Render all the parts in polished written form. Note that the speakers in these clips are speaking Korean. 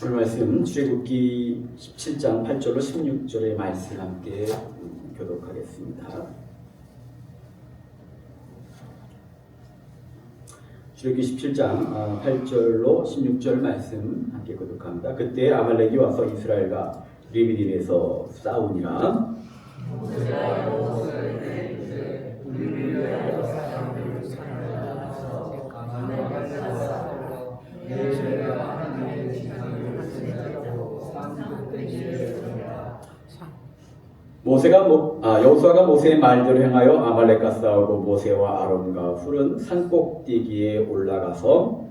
오늘 말씀 출애굽기 17장 8절로 16절의 말씀 함께 교독하겠습니다. 출애굽기 17장 8절로 16절 말씀 함께 교독합니다. 그때 아말렉이 와서 이스라엘과 리비딤에서 싸우니라. 여호수아가 모세의 말대로 행하여 아말렉과 싸우고 모세와 아론과 훌은 산꼭대기에 올라가서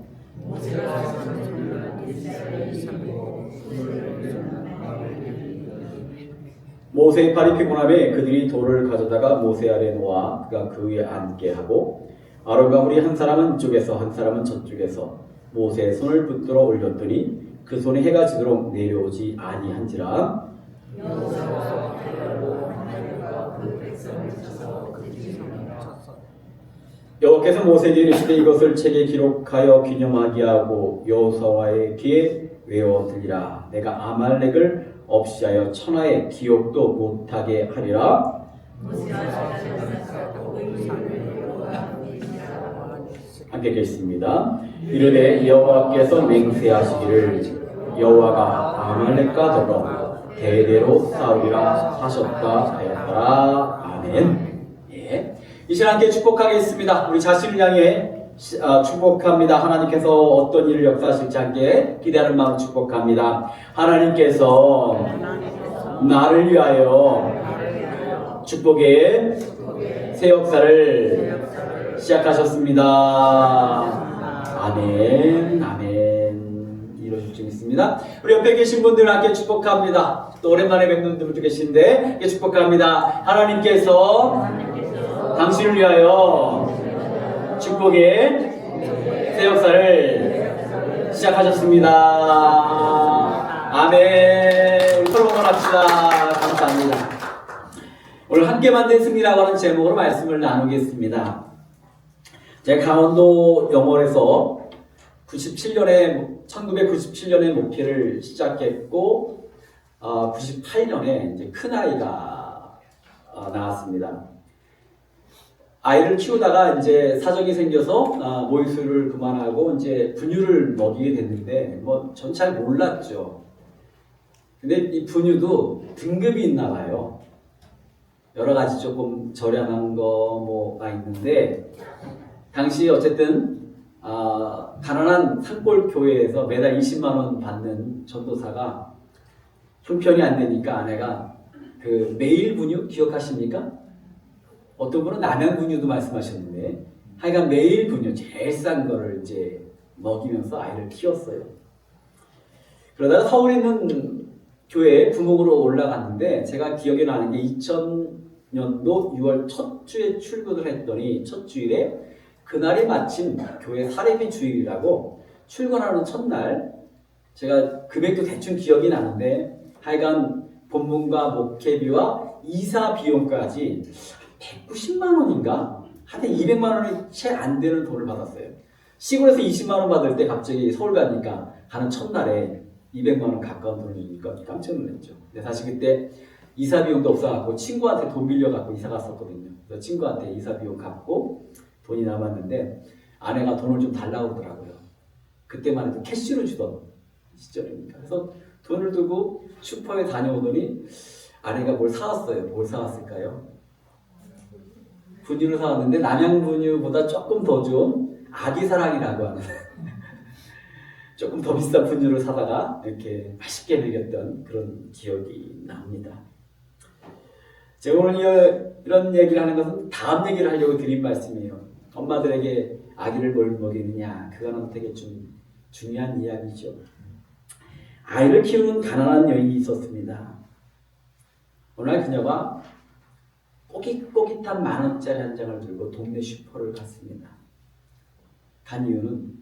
모세의 팔이 피곤함에 그들이 돌을 가져다가 모세 아래 놓아 그가 그 위에 앉게 하고 아론과 훌이 한 사람은 이쪽에서 한 사람은 저쪽에서 모세의 손을 붙들어 올렸더니 그 손에 해가 지도록 내려오지 아니한지라. 여호와께서 모세에게 이르시되 이것을 책에 기록하여 기념하게 하고 여호수아의 귀에 외워 들리라. 내가 아말렉을 없이 하여 천하의 기억도 못하게 하리라. 함께 읽겠습니다. 이르되 여호와께서 맹세하시기를 여호와가 아말렉과 더불어 대대로 싸우리라 하셨다 하였더라. 아멘. 예. 이 시간 함께 축복하겠습니다. 우리 자신을 향해 축복합니다. 하나님께서 어떤 일을 역사하실지 함께 기대하는 마음으로 축복합니다. 하나님께서 나를 위하여 축복의 새 역사를 시작하셨습니다. 아멘. 아멘. 이루어질 수 있습니다. 우리 옆에 계신 분들 함께 축복합니다. 또 오랜만에 뵙는 분들도 계신데 축복합니다. 하나님께서 당신을 위하여 축복의 새 역사를 시작하셨습니다. 아멘. 서로 응원합시다. 감사합니다. 오늘 함께 만든 승리라고 하는 제목으로 말씀을 나누겠습니다. 제가 강원도 영월에서 1997년에 목회를 시작했고 98년에 이제 큰 아이가 나왔습니다. 아이를 키우다가 이제 사정이 생겨서 모유수를 그만하고 이제 분유를 먹이게 됐는데 전 잘 몰랐죠. 근데 이 분유도 등급이 있나 봐요. 여러 가지 조금 저렴한 거가 있는데 당시 어쨌든 가난한 산골 교회에서 매달 20만 원 받는 전도사가 형편이 안 되니까 아내가 그 매일 분유 기억하십니까? 어떤 분은 남양 분유도 말씀하셨는데 하여간 매일 분유 제일 싼 거를 이제 먹이면서 아이를 키웠어요. 그러다가 서울에 있는 교회에 부목으로 올라갔는데 제가 기억에 나는 게 2000년도 6월 첫 주에 출근을 했더니 첫 주일에 그날이 마침 교회 사례비 주일이라고 출근하는 첫날 제가 금액도 대충 기억이 나는데 하여간 본문과 목회비와 이사 비용까지 190만 원인가? 하여튼 200만 원이 채 안 되는 돈을 받았어요. 시골에서 20만 원 받을 때 갑자기 서울 가니까 가는 첫날에 200만 원 가까운 돈을 주니까 깜짝 놀랐죠. 근데 사실 그때 이사 비용도 없어갖고 친구한테 돈 빌려갖고 이사 갔었거든요. 그래서 친구한테 이사 비용 갚고 돈이 남았는데 아내가 돈을 좀 달라고 그러더라고요. 그때만 해도 캐시로 주던 시절이니까. 그래서 돈을 두고 슈퍼에 다녀오더니 아내가 뭘 사왔어요. 뭘 사왔을까요? 분유를 사왔는데 남양 분유보다 조금 더 좋은 아기사랑이라고 하는 조금 더 비싼 분유를 사다가 이렇게 맛있게 먹였던 그런 기억이 납니다. 제가 오늘 이런 얘기를 하는 것은 다음 얘기를 하려고 드린 말씀이에요. 엄마들에게 아기를 뭘 먹이느냐, 그거는 되게 좀 중요한 이야기죠. 아이를 키우는 가난한 여인이 있었습니다. 어느 날 그녀가 꼬깃꼬깃한 10,000원짜리 한 장을 들고 동네 슈퍼를 갔습니다. 간 이유는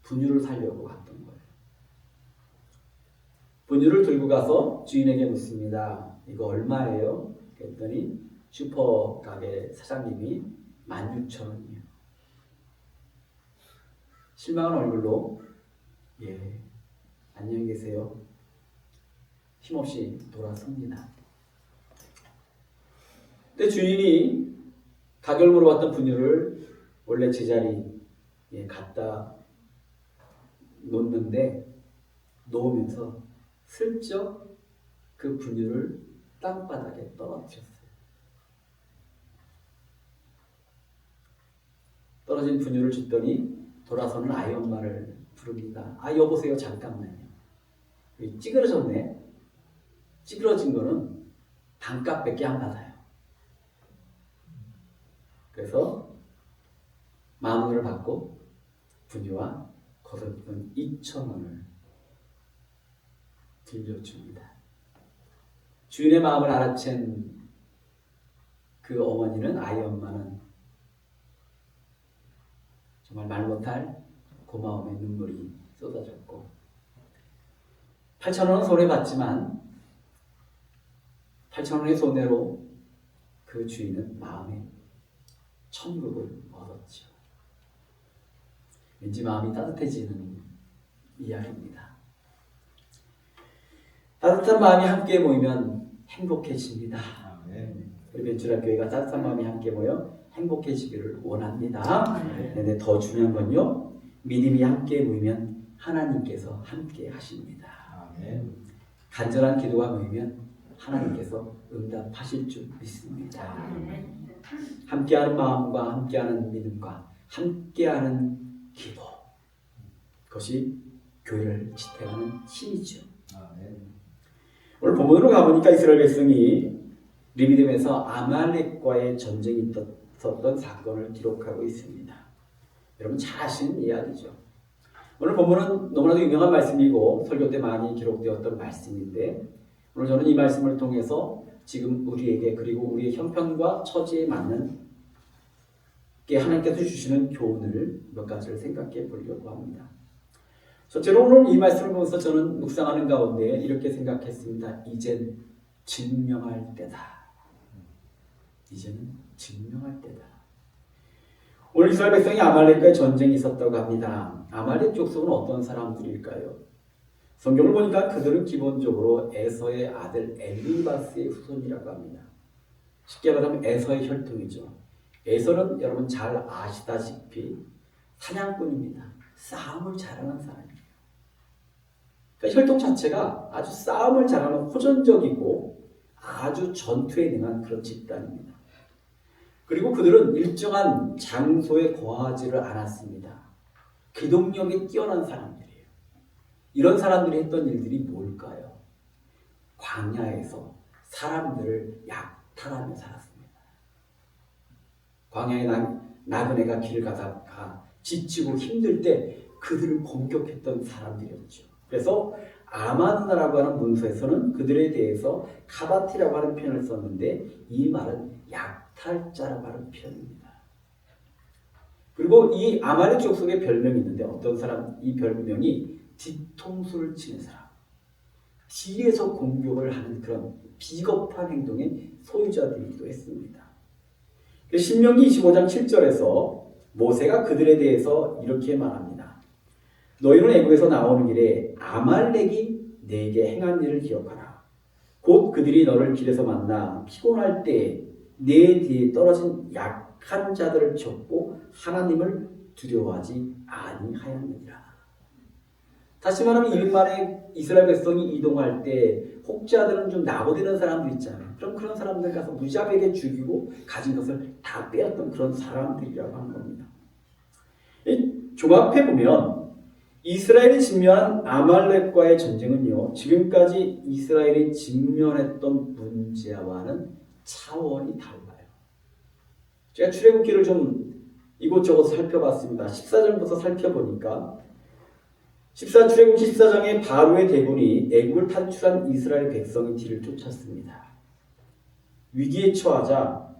분유를 사려고 갔던 거예요. 분유를 들고 가서 주인에게 묻습니다. 이거 얼마예요? 그랬더니 슈퍼 가게 사장님이 16,000원이에요. 실망한 얼굴로 예, 안녕히 계세요. 힘없이 돌아섭니다. 근데 주인이 가격을 물어봤던 분유를 원래 제자리에 갖다 놓으면서 슬쩍 그 분유를 땅바닥에 떨어뜨렸어요. 떨어진 분유를 줬더니 돌아서는 아이 엄마를 부릅니다. 아, 여보세요, 잠깐만요. 찌그러졌네. 찌그러진 거는 반값밖에 안 받아요. 그래서 만원을 받고 분유와 겉은 2,000원을 들려줍니다. 주인의 마음을 알아챈 그 어머니는, 아이 엄마는 정말 말 못할 고마움의 눈물이 쏟아졌고, 8,000원은 손해봤지만 8,000원의 손해로 그 주인은 마음의 천국을 얻었죠. 왠지 마음이 따뜻해지는 이야기입니다. 따뜻한 마음이 함께 모이면 행복해집니다. 우리 벤츄라교회가 따뜻한 마음이 함께 모여 행복해지기를 원합니다. 네, 더 중요한 건요, 믿음이 함께 모이면 하나님께서 함께 하십니다. 간절한 기도가 모이면 하나님께서 응답하실 줄 믿습니다. 함께하는 마음과 함께하는 믿음과 함께하는 기도, 그것이 교회를 지탱하는 힘이죠. 오늘 본문으로 가보니까 이스라엘 백성이 르비딤에서 아말렉과의 전쟁이 있었던 사건을 기록하고 있습니다. 여러분 잘 아시는 이야기죠. 오늘 본문은 너무나도 유명한 말씀이고 설교 때 많이 기록되었던 말씀인데, 오늘 저는 이 말씀을 통해서 지금 우리에게, 그리고 우리의 형편과 처지에 맞는 게 하나님께서 주시는 교훈을 몇 가지를 생각해 보려고 합니다. 첫째로 오늘 이 말씀을 보면서 저는 묵상하는 가운데 이렇게 생각했습니다. 이젠 증명할 때다. 이제는 증명할 때다. 오늘 이스라엘 백성이 아말렉과의 전쟁이 있었다고 합니다. 아말렉 족속은 어떤 사람들일까요? 성경을 보니까 그들은 기본적으로 에서의 아들 엘리바스의 후손이라고 합니다. 쉽게 말하면 에서의 혈통이죠. 에서는 여러분 잘 아시다시피 사냥꾼입니다. 싸움을 잘하는 사람이에요. 그러니까 혈통 자체가 아주 싸움을 잘하는 호전적이고 아주 전투에 능한 그런 집단입니다. 그리고 그들은 일정한 장소에 거하지를 않았습니다. 기동력이 뛰어난 사람들이에요. 이런 사람들이 했던 일들이 뭘까요? 광야에서 사람들을 약탈하며 살았습니다. 광야의 나그네가 길 가다가 지치고 힘들 때 그들을 공격했던 사람들이었죠. 그래서 아마누나라고 하는 문서에서는 그들에 대해서 카바티라고 하는 표현을 썼는데, 이 말은 약탈자라고 하는 표현입니다. 그리고 이 아말렉 족속의 별명이 있는데, 어떤 사람, 이 별명이 뒤통수를 치는 사람, 뒤에서 공격을 하는 그런 비겁한 행동의 소유자들이기도 했습니다. 신명기 25장 7절에서 모세가 그들에 대해서 이렇게 말합니다. 너희는 애굽에서 나오는 길에 아말렉이 내게 행한 일을 기억하라. 곧 그들이 너를 길에서 만나 피곤할 때 내 뒤에 떨어진 약한 자들을 쳤고 하나님을 두려워하지 아니하였느니라. 다시 말하면 이 말에 이스라엘 백성이 이동할 때 혹자들은 좀 나고되는 사람들 있잖아요. 그럼 그런 사람들 가서 무자비하게 죽이고 가진 것을 다 빼앗던 그런 사람들이라고 하는 겁니다. 종합해보면 이스라엘이 직면한 아말렉과의 전쟁은요, 지금까지 이스라엘이 직면했던 문제와는 차원이 달라요. 제가 출애굽기를 좀 이곳저곳 살펴봤습니다. 14장부터 살펴보니까 출애굽기 14장에 바로의 대군이 애굽을 탈출한 이스라엘 백성의 뒤를 쫓았습니다. 위기에 처하자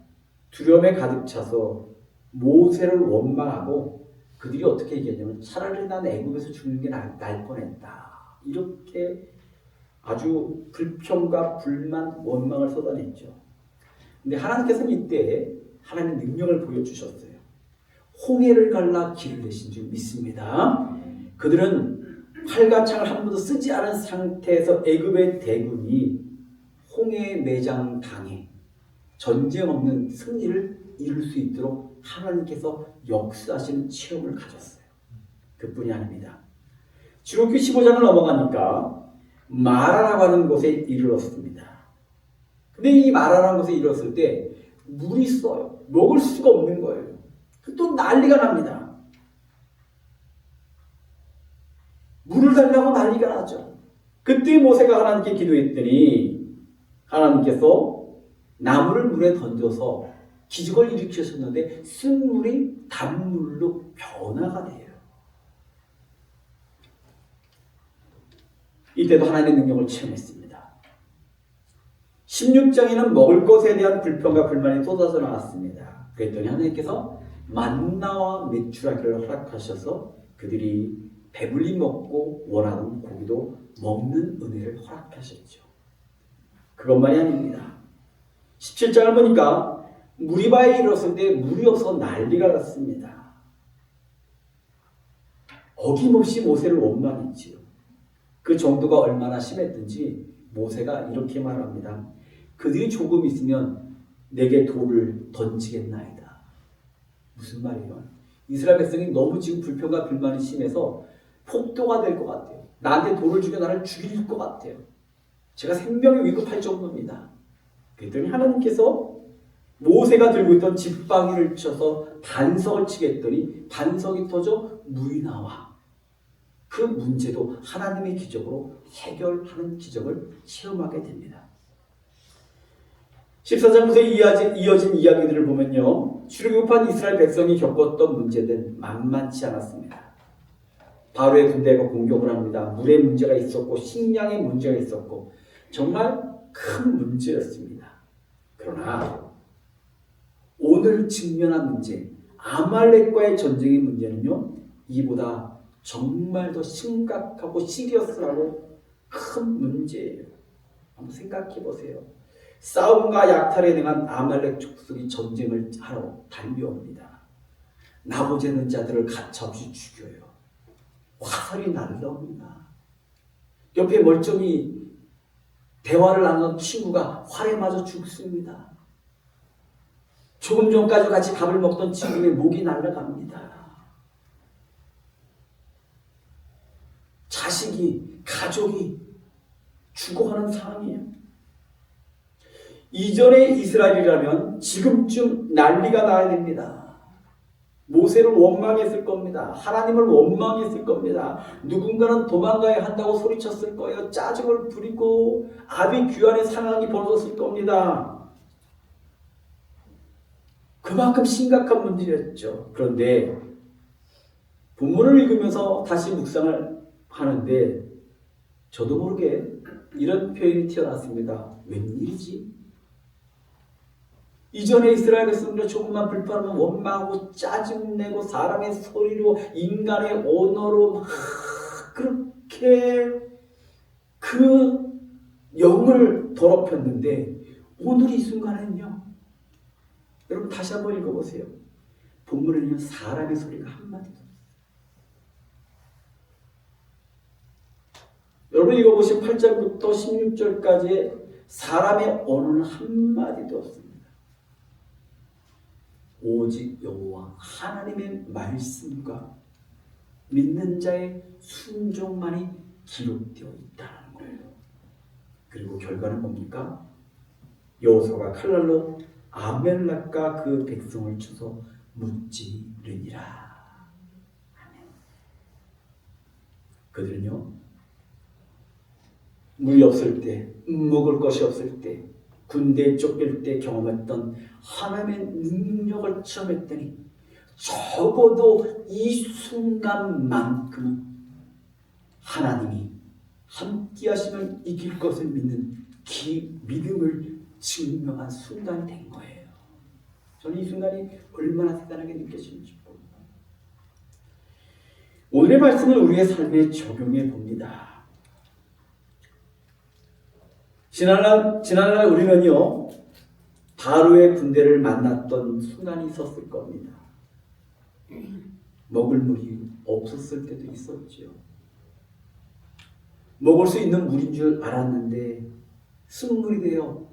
두려움에 가득 차서 모세를 원망하고 그들이 어떻게 얘기했냐면, 차라리 난 애굽에서 죽는 게 날 뻔했다. 이렇게 아주 불평과 불만, 원망을 쏟아냈죠. 근데 하나님께서는 이때 하나님의 능력을 보여주셨어요. 홍해를 갈라 길을 내신 줄 믿습니다. 그들은 활가창을 한 번도 쓰지 않은 상태에서 애굽의 대군이 홍해에 매장당해 전쟁 없는 승리를 이룰 수 있도록 하나님께서 역사하시는 체험을 가졌어요. 그뿐이 아닙니다. 출애굽기 15장을 넘어가니까 마라라고 하는 곳에 이르렀습니다. 근데 이 마라라는 곳에 이르렀을 때 물이 써요. 먹을 수가 없는 거예요. 또 난리가 납니다. 물을 달라고 난리가 나죠. 그때 모세가 하나님께 기도했더니 하나님께서 나무를 물에 던져서 기적을 일으키셨는데 쓴 물이 단물로 변화가 돼요. 이때도 하나님의 능력을 체험했습니다. 16장에는 먹을 것에 대한 불평과 불만이 쏟아져 나왔습니다. 그랬더니 하나님께서 만나와 메추라기를 허락하셔서 그들이 배불리 먹고 원하는 고기도 먹는 은혜를 허락하셨죠. 그것만이 아닙니다. 17장을 보니까 무리바에 이르렀을 때 물이 없어 난리가 났습니다. 어김없이 모세를 원망했지요. 그 정도가 얼마나 심했든지 모세가 이렇게 말합니다. 그들이 조금 있으면 내게 돌을 던지겠나이다. 무슨 말이에요? 이스라엘 백성이 너무 지금 불평과 불만이 심해서 폭도가 될 것 같아요. 나한테 돌을 주면 나를 죽일 것 같아요. 제가 생명이 위급할 정도입니다. 그랬더니 하나님께서 모세가 들고 있던 지팡이를 쳐서 반석을 치게 했더니 반석이 터져 물이 나와. 그 문제도 하나님의 기적으로 해결하는 기적을 체험하게 됩니다. 14장부터 이어진 이야기들을 보면요. 출애굽한 이스라엘 백성이 겪었던 문제는 만만치 않았습니다. 바로의 군대가 공격을 합니다. 물에 문제가 있었고 식량에 문제가 있었고 정말 큰 문제였습니다. 그러나 오늘 직면한 문제, 아말렉과의 전쟁의 문제는요. 이보다 정말 더 심각하고 시리어스하고 큰 문제예요. 한번 생각해 보세요. 싸움과 약탈에 능한 아말렉 족속이 전쟁을 하러 달려옵니다. 나고제는 자들을 가차없이 죽여요. 화살이 날라옵니다. 옆에 멀쩡히 대화를 나누는 친구가 활에 맞아 죽습니다. 조금 전까지 같이 밥을 먹던 친구의 목이 날아갑니다. 자식이, 가족이 죽어가는 상황이에요. 이전의 이스라엘이라면 지금쯤 난리가 나야 됩니다. 모세를 원망했을 겁니다. 하나님을 원망했을 겁니다. 누군가는 도망가야 한다고 소리쳤을 거예요. 짜증을 부리고 아비규환의 상황이 벌어졌을 겁니다. 그만큼 심각한 문제였죠. 그런데 본문을 읽으면서 다시 묵상을 하는데 저도 모르게 이런 표현이 튀어나왔습니다. 웬일이지? 이전에 이스라엘 백성들 조금만 불편하면 원망하고 짜증내고 사람의 소리로 인간의 언어로 막 그렇게 그 영을 더럽혔는데 오늘 이 순간은요. 여러분 다시 한번 읽어보세요. 본문에는 사람의 소리가 한마디도 없어요. 여러분 읽어보시면 8절부터 16절까지의 사람의 언어는 한마디도 없습니다. 오직 여호와 하나님의 말씀과 믿는 자의 순종만이 기록되어 있다는 거예요. 그리고 결과는 뭡니까? 여호수아가 칼날로 아멜렉과 그 백성을 쳐서 무찌르니라. 아멘. 그들은요 물이 없을 때, 먹을 것이 없을 때, 군대에 쫓길 때 경험했던 하나님의 능력을 체험했더니 적어도 이 순간만큼은 하나님이 함께 하시면 이길 것을 믿는 믿음을 증명한 순간이 된 거예요. 저는 이 순간이 얼마나 대단하게 느껴지는지 모릅니다. 오늘의 말씀을 우리의 삶에 적용해 봅니다. 지난날 우리는요 바로의 군대를 만났던 순간이 있었을 겁니다. 먹을 물이 없었을 때도 있었죠. 먹을 수 있는 물인 줄 알았는데 쓴물이 되어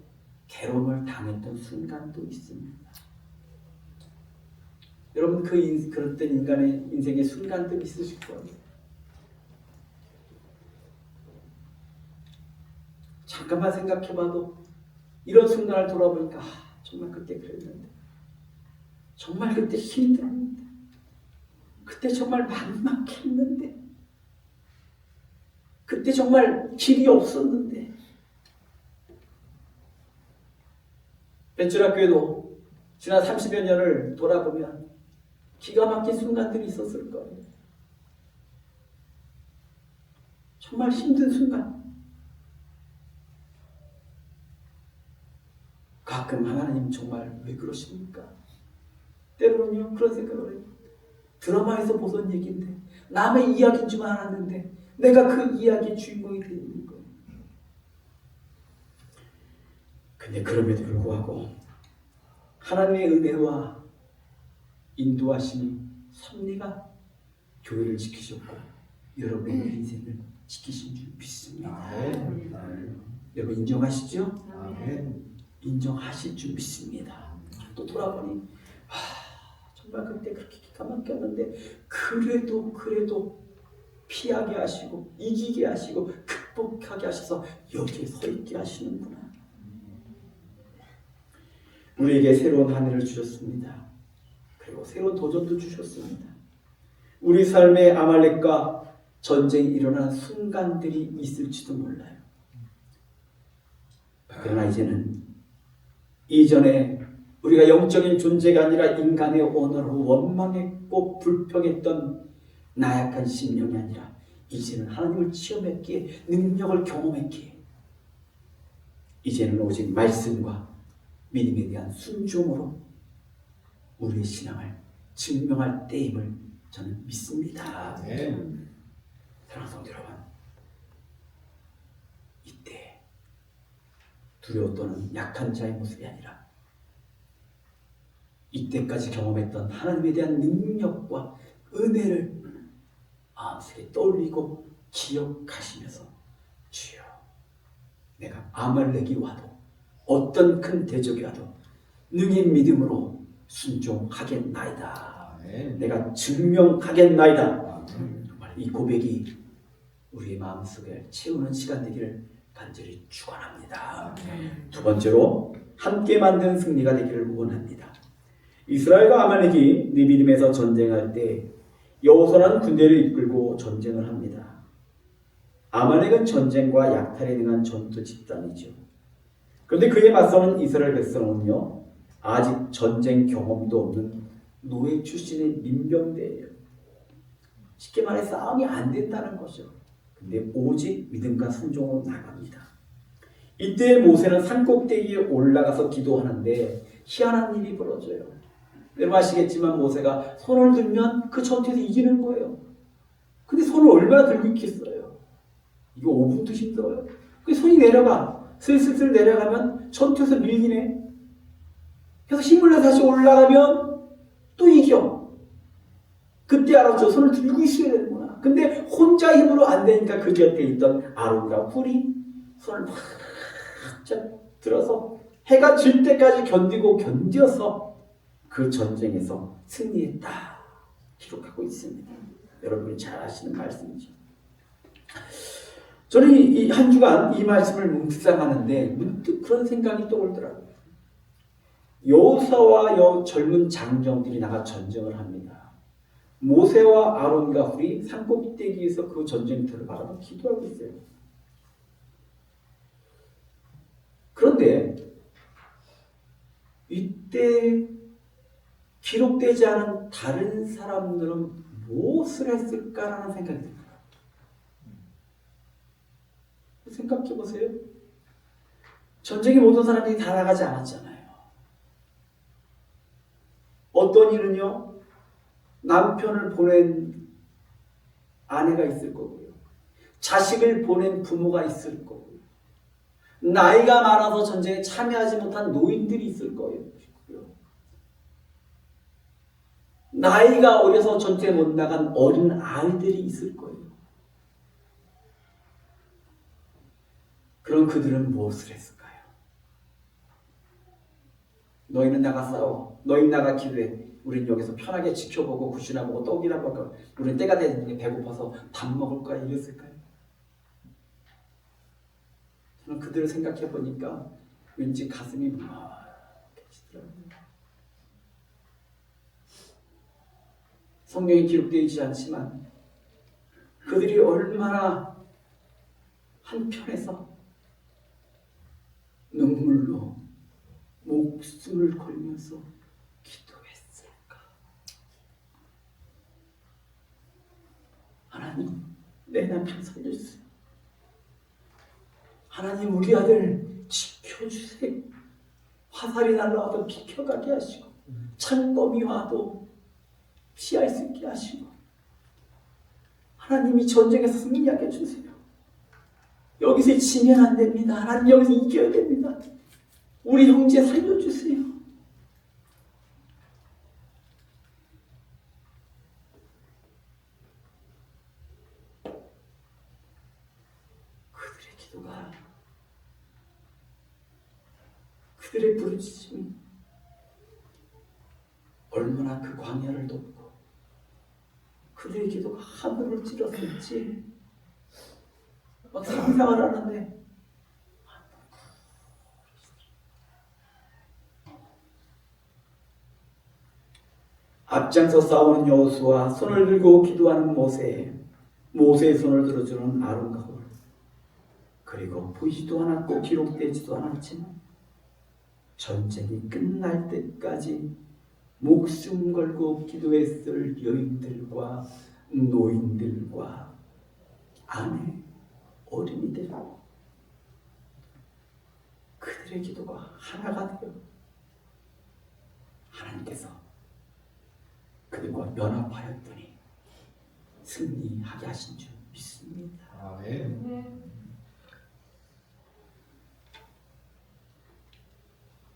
괴로움을 당했던 순간도 있습니다. 여러분 그런 인간의 인생의 순간들이 있으실 거예요. 잠깐만 생각해봐도 이런 순간을 돌아보니까 정말 그때 그랬는데, 정말 그때 힘들었는데, 그때 정말 막막했는데, 그때 정말 길이 없었는데. 벤츄라교회도 지난 30여 년을 돌아보면 기가 막힌 순간들이 있었을 거예요. 정말 힘든 순간. 가끔 하나님 정말 왜 그러십니까? 때로는요 그런 생각을 해요. 드라마에서 보던 얘기인데, 남의 이야기인 줄 알았는데 내가 그 이야기의 주인공이 되어 있는 거예요. 근데 그럼에도 불구하고 하나님의 은혜와 인도하심이, 섭리가 교회를 지키셨고 여러분의 인생을 지키신 줄 믿습니다. 여러분 인정하시죠? 인정하실 줄 믿습니다. 또 돌아보니 정말 그때 그렇게 기가 막혔는데 그래도 피하게 하시고 이기게 하시고 극복하게 하셔서 여기에 서 있게 하시는구나. 우리에게 새로운 한 해를 주셨습니다. 그리고 새로운 도전도 주셨습니다. 우리 삶의 아말렉과 전쟁이 일어나는 순간들이 있을지도 몰라요. 그러나 이전에 우리가 영적인 존재가 아니라 인간의 언어로 원망했고 불평했던 나약한 심령이 아니라 이제는 하나님을 체험했기에, 능력을 경험했기에 이제는 오직 말씀과 믿음에 대한 순종으로 우리의 신앙을 증명할 때임을 저는 믿습니다. 사랑하는 성도 여러분, 이때 두려워 또는 약한 자의 모습이 아니라 이때까지 경험했던 하나님에 대한 능력과 은혜를 마음속에 떠올리고 기억하시면서, 주여, 내가 아말렉이 와도 어떤 큰 대적이 와도 능히 믿음으로 순종하겠나이다. 내가 증명하겠나이다. 정말 이 고백이 우리의 마음속에 채우는 시간 되기를 간절히 축원합니다. 두 번째로 함께 만든 승리가 되기를 원합니다. 이스라엘과 아말렉이 느비림에서 전쟁할 때 여호수아는 군대를 이끌고 전쟁을 합니다. 아말렉은 전쟁과 약탈에 능한 전투 집단이죠. 그런데 그에 맞서는 이스라엘 백성은요, 아직 전쟁 경험도 없는 노예 출신의 민병대예요. 쉽게 말해 싸움이 안 된다는 거죠. 근데 오직 믿음과 순종으로 나갑니다. 이때 모세는 산꼭대기에 올라가서 기도하는데 희한한 일이 벌어져요. 여러분 아시겠지만 모세가 손을 들면 그 전투에서 이기는 거예요. 근데 손을 얼마나 들고 있겠어요? 이거 5분도 힘들어요. 그 손이 내려가. 슬슬 내려가면 전투에서 밀리네. 그래서 힘을 내서 다시 올라가면 또 이겨. 그때 알았죠. 손을 들고 있어야 되는구나. 근데 혼자 힘으로 안 되니까 그 곁에 있던 아론과 훌이 손을 막 들어서 해가 질 때까지 견뎌서 그 전쟁에서 승리했다 기록하고 있습니다. 여러분이 잘 아시는 말씀이죠. 저는 이 한 주간 이 말씀을 묵상하는데 문득 그런 생각이 떠올더라고요. 여호수아와 젊은 장정들이 나가 전쟁을 합니다. 모세와 아론과 훌이 산꼭대기에서 그 전쟁터를 바라보고 기도하고 있어요. 그런데 이때 기록되지 않은 다른 사람들은 무엇을 했을까라는 생각이 듭니다. 생각해 보세요. 전쟁에 모든 사람들이 다 나가지 않았잖아요. 어떤 이는요, 남편을 보낸 아내가 있을 거고요, 자식을 보낸 부모가 있을 거고요, 나이가 많아서 전쟁에 참여하지 못한 노인들이 있을 거예요. 나이가 어려서 전투에 못 나간 어린 아이들이 있을 거예요. 그럼 그들은 무엇을 했을까요? 너희는 나가 싸워. 너희는 나가 기도해. 우린 여기서 편하게 지켜보고 굿이나 보고 떡이나 먹고 우린 때가 되는 배고파서 밥 먹을 거야 이랬을까요? 저는 그들을 생각해 보니까 왠지 가슴이 뭉클해지더라고요. 성경에 기록되어 있지 않지만 그들이 얼마나 한편에서 눈물로 목숨을 걸면서 기도했을까? 하나님, 내 남편 살려주세요. 하나님, 우리 아들 지켜주세요. 화살이 날라와도 비켜가게 하시고 창검이 와도 피할 수 있게 하시고 하나님이 전쟁에서 승리하게 해주세요. 여기서 지면 안 됩니다. 하나님 여기서 이겨야 됩니다. 우리 형제 살려주세요. 그들의 기도가, 그들의 부르짖음이 얼마나 그 광야를 돕고 그들의 기도가 하늘을 찔렀을지 막 상상을 하는데 앞장서 싸우는 여호수아, 손을 들고 기도하는 모세의 손을 들어주는 아론과 홀, 그리고 보이지도 않았고 기록되지도 않았지만 전쟁이 끝날 때까지 목숨 걸고 기도했을 여인들과 노인들과 아내, 어린이들, 그들의 기도가 하나가 되어 하나님께서 그들과 연합하였더니 승리하게 하신 줄 믿습니다. 아멘.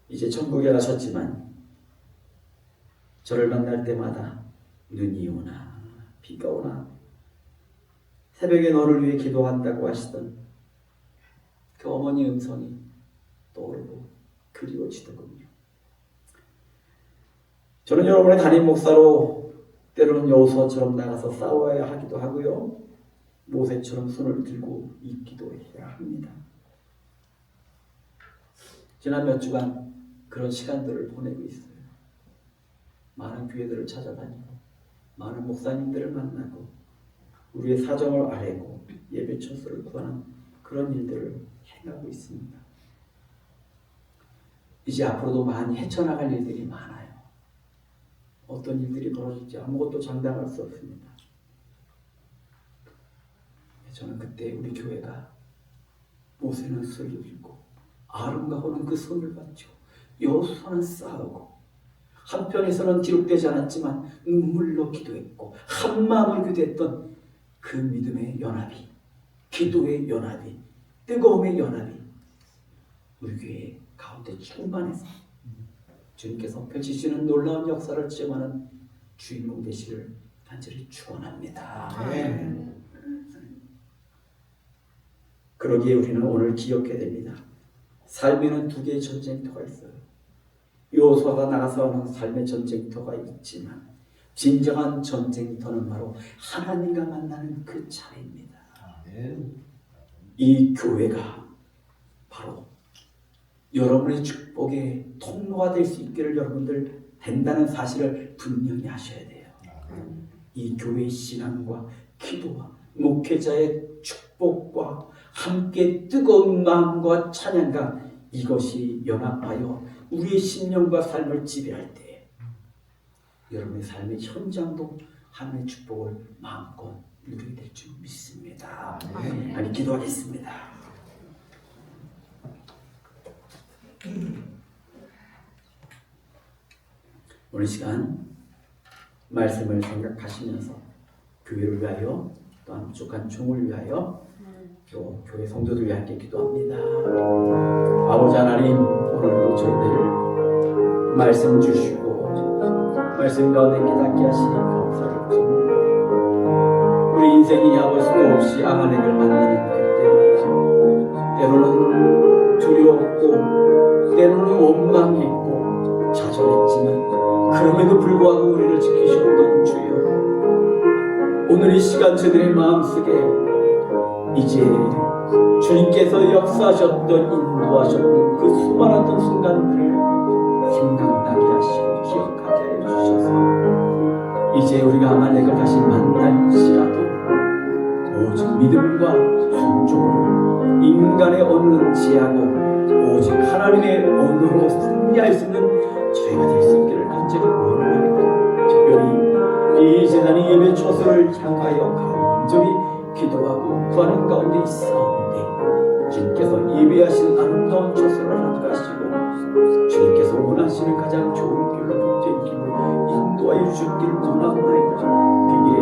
이제 천국에 가셨지만 저를 만날 때마다 눈이 오나 비가 오나 새벽에 너를 위해 기도한다고 하시던 그 어머니 음성이 떠오르고 그리워지더군요. 저는 여러분의 담임 목사로 때로는 여호수아처럼 나가서 싸워야 하기도 하고요. 모세처럼 손을 들고 있기도 해야 합니다. 지난 몇 주간 그런 시간들을 보내고 있어요. 많은 교회들을 찾아다니고 많은 목사님들을 만나고 우리의 사정을 아뢰고 예배 처소를 구하는 그런 일들을 행하고 있습니다. 이제 앞으로도 많이 헤쳐나갈 일들이 많아요. 어떤 일들이 벌어질지 아무것도 장담할 수 없습니다. 저는 그때 우리 교회가 모세는 손을 들고 아론과 홀은 그 손을 받죠. 여호수아는 싸우고 한편에서는 기록되지 않았지만 눈물로 기도했고 한마음을 기도했던 그 믿음의 연합이, 기도의 연합이, 뜨거움의 연합이 우리 교회 가운데 충만해서 주님께서 펼치시는 놀라운 역사를 체험하는 주인공 되시를 간절히 축원합니다. 네. 그러기에 우리는 오늘 기억해야 됩니다. 삶에는 두 개의 전쟁터가 있어요. 여호수아가 나가서 하는 삶의 전쟁터가 있지만 진정한 전쟁터는 바로 하나님과 만나는 그 자리입니다. 이 교회가 바로 여러분의 축복의 통로가 될 수 있기를 여러분들 된다는 사실을 분명히 하셔야 돼요. 이 교회의 신앙과 기도와 목회자의 축복과 함께 뜨거운 마음과 찬양과 이것이 연합하여 우리의 신령과 삶을 지배할 때 여러분의 삶의 현장도 하나님의 축복을 마음껏 누리게 될 줄 믿습니다. 아니 기도하겠습니다. 오늘 시간 말씀을 생각하시면서 교회를 위하여 또한 부족한 종을 위하여 또 교회 성도들 위해 함께 기도합니다. 아버지 하나님, 오늘도 저희들을 말씀 주시고 말씀 가운데 깨닫게 하시니 감사를 드립니다. 우리 인생이 아버지 수도 없이 아마렉을 만나는 그때마다 때로는 두려웠고 때로는 원망했고 좌절했지만 그럼에도 불구하고 우리를 지키셨던 주여, 오늘 이 시간 저들의 마음속에 이제 주님께서 역사하셨던 인도하셨던 그 수많았던 순간들을 생각나게 하시고 기억하게 해주셔서 이제 우리가 아말렉을 다시 만날지라도 오직 믿음과 순종으로 인간의 언어는 지하고 오직 하나님의 언어로 승리할 수 있는 저희가 될 수 있기를 간절히 원합니다. 특별히 이 재단이 예배 초소를 향하여 간절히 기도하고 구하는 가운데 있사오니 주님께서 예배하시는 아름다운 초소를 허락하시고 주님께서 원하시는 가장 좋은 길로 복된 길로 인도하여 주시기를 원하옵나이다. 그 길에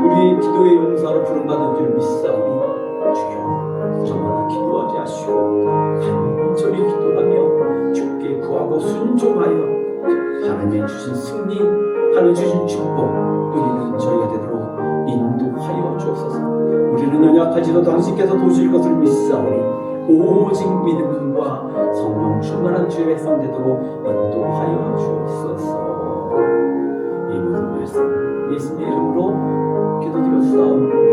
우리의 기도의 용사로 부름받은 줄 믿사오니 주여 저마다 기도하게 하시고 간절히 기도하며 주께 구하고 순종하여 하나님의 주신 승리, 하나님 주신 축복 우리는 저희가 되도록 인도하여 주옵소서. 우리는 연약하지도 당신께서 도우실 것을 믿사오니 오직 믿음과 성령 충만한 주의 백성 되도록 인도하여 주옵소서. 이 모든 말씀 예수님의 이름으로 기도드렸사옵나이다.